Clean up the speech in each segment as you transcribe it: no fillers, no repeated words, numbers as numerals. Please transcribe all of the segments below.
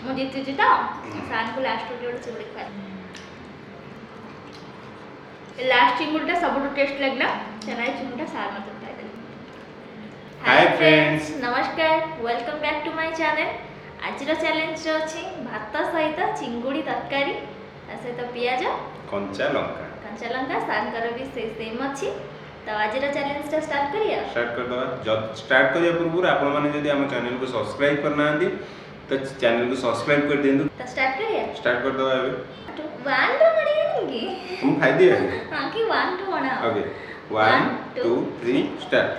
ମୁଁ ଜିତୁଛି ତ ସାର୍ को लास्ट वीडियो चिंगुड़ी खुआ लास्ट चिंगुड़ीटा सबुठ टेस्ट लगला चेन्नई चिंगुड़ीटा सार मत खाइदेले। हाय फ्रेंड्स नमस्कार welcome back to my channel. आज चैलेंज अच्छी भात सहित चिंगुड़ी तरकारी सहित पियाज कंचा लंका सार भी सेम अच्छी। तो आज चैलेंज स्टार्ट करिया स्टार्ट करिया पूर्व आपण माने जदी हम चैनल को सब्सक्राइब करना आंदी तो चैनल को सब्सक्राइब कर देंदु। तो स्टार्ट करिया स्टार्ट कर दवा एबे 1 2 बनेंगे हम खाई दिया हां कि 1 2 बना ओके 1 2 3 स्टार्ट।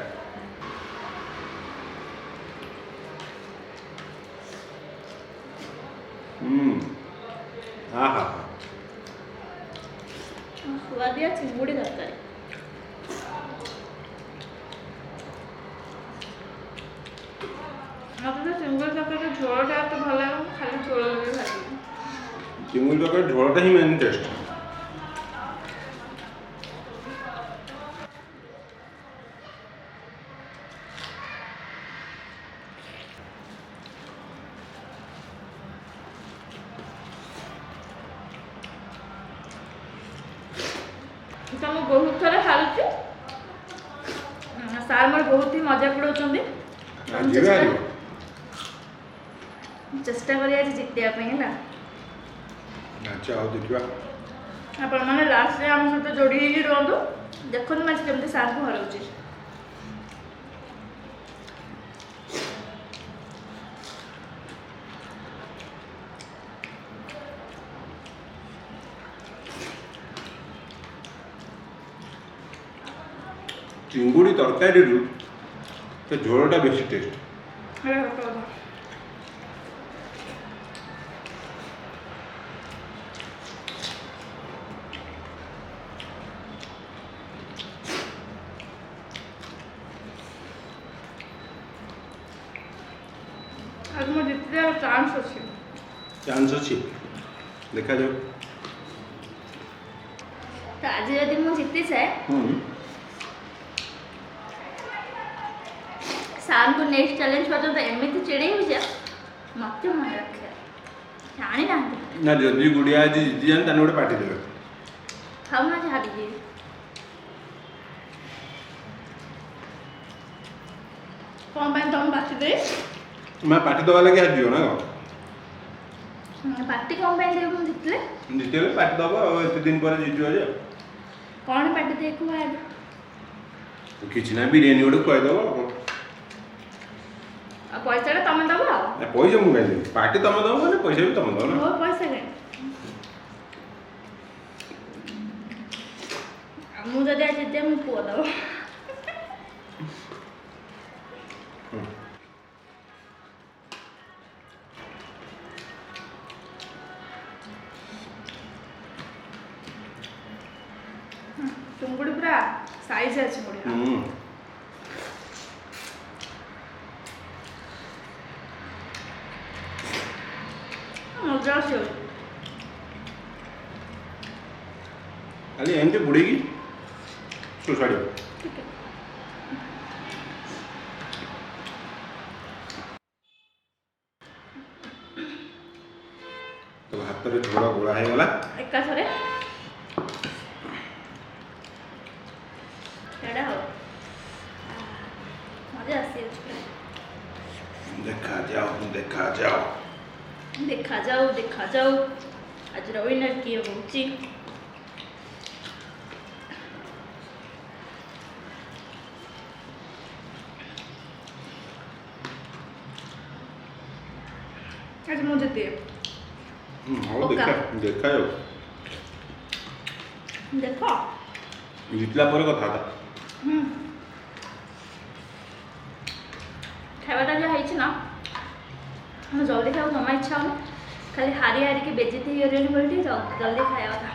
हाँ हाँ स्वादिया चिंगुड़ी तरकारी मतलब तो चिंगुड़ी तरकारी झोलटा तो भल लगे खाली झोल लगे भाजी चिंगुड़ी तरकारी झोलटा ही मेन टेस्ट। तो मैं बहुत थोड़ा खालुची सार मोर बहुत ही मजा पड़ाउछंदी चेष्टा करिया आज जितिया पे है ना। अच्छा आओ देखिबा आपण माने लास्ट रे हम सहित जोड़ी ही रहंदो देखो मैं केमते सार को हराउची। चिंगुड़ी तरकारी रु तो झोलटा बेसी टेस्ट। अरे हटो आज मैं जितने चांस अच्छी देखा जाओ। तो आज यदि मु जीती से सार को नेक्स्ट चैलेंज पर्यंत एमती चिड़े हो जा मत मन रखे जानी ना ना जदी गुड़िया आज जीती जान तने गोटे पार्टी देबे हम ना हारी जी कौन पे तुम पार्टी दे मैं पार्टी दवा लगे आज जियो ना पार्टी कौन पे दे हम जीतले पार्टी दबा एते दिन पर जीतियो जे कौन पार्टी दे को आज किछि ना बिरयानी गोटे खुआई दबो पैसा तुम दब पैसा मुझे पार्टी तुम दब मैंने पैसा भी तुम दब ना पैसा मुझे आज जीते मु पुआ दब चिंगुड़ी पूरा साइज है चिंगुड़ी मजा से खाली एमती बुड़ेगी सुसाड़ी तो हाथ रे झोड़ा गोला है गला एका थरे एडा हो मजा आसी देखा जाओ देखा जाओ आज विनर किए होची आज मुझे दे हो देखा जाओ देखो जितला पर कथा था खावाटा जो है ना मैं जल्दी खाऊ जमा इच्छा हो खाली हारी हारी के बेजती बोलती जल्दी खाया था।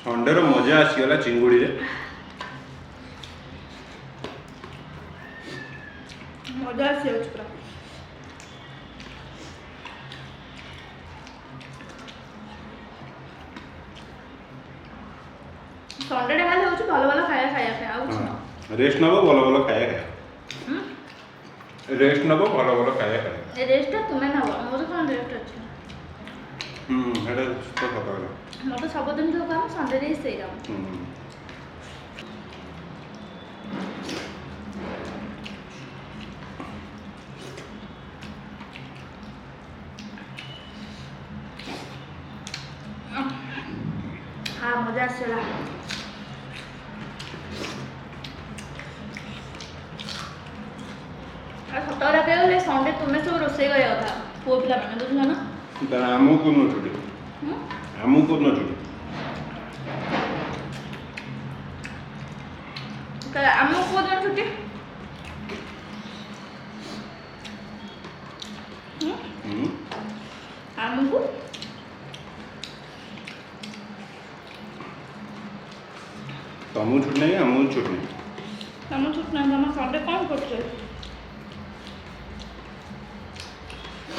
संडे रो मजा आसीगला चिंगुड़ी रे। मजा आसी पूरा संडे डे खाली होची भलो भलो खाया खाया पे आउ छ रेस्ट नबो भलो भलो खाया खाया रेस्ट नबो भलो भलो खाया खाया रेस्ट तुम्हें ना मोर कोन रेस्ट अछि हेडा तो पता गला मोर तो सब दिन जो काम संडे रे से काम हाँ मजा आसला सतरा कहले संडे तुम्हें सब रोसे गया था पुओ पिला माने बुझला ना त आमु को न छुटी आमु को न छुटी कल आमु को दिन छुट्टी आमु को तमु छुट नहीं आमु छुट नहीं आमु छुट ना हम संडे कौन करछे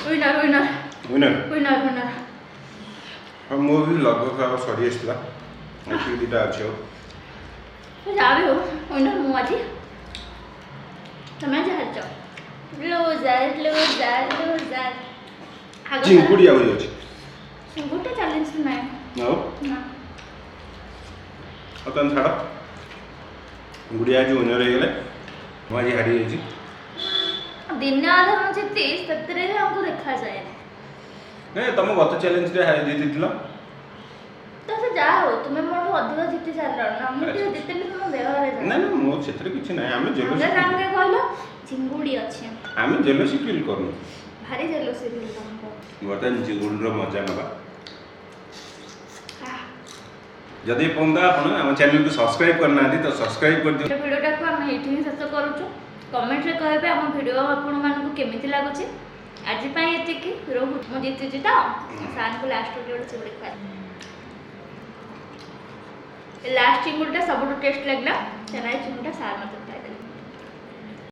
winner winner winner winner winner हम मूवी लगभग अब सरी आसला एति दिटा अछि तो जाबे हो विनर मु आजी तमे जा छ लूजर लूजर लूजर चिंगुड़ी आउ अछि चिंगुड़ी चैलेंज ना नो ना अपन छाड़ गुड़िया जो विनर हे गेले माजी हारी अछि दिन आधा हम जितती सतरे हमको देखा जाए नहीं तुम गत चैलेंज रे हारी जीतिथिलो तो से जाओ तुम्हें मोर अधिक जीति सारल ना हम के जितले तुम व्यवहार है ना ना मो क्षेत्र किछि नाही आमे जेलोसी हमरा संगे कहलो चिंगुड़ी अछि आमे जेलोसी फील करनु भारी जेलोसी फील हमको बर्तन चिंगुड़ी रो मजा नबा जदि पंदा आपण हम चैनल को सब्सक्राइब करना दी तो सब्सक्राइब कर दियो वीडियोटा को हम एठी ही शेष करूछु कमेंट रे कहबे हम वीडियो आपण मानकु केमिति लागुछि आज पई एति की रहु मो जीति छी त सान को लास्ट वीडियो चिंगुड़ी खाए लास्ट चिंगुड़ीटा सबटु टेस्ट लागला चनाई चिंगुड़ीटा सार मत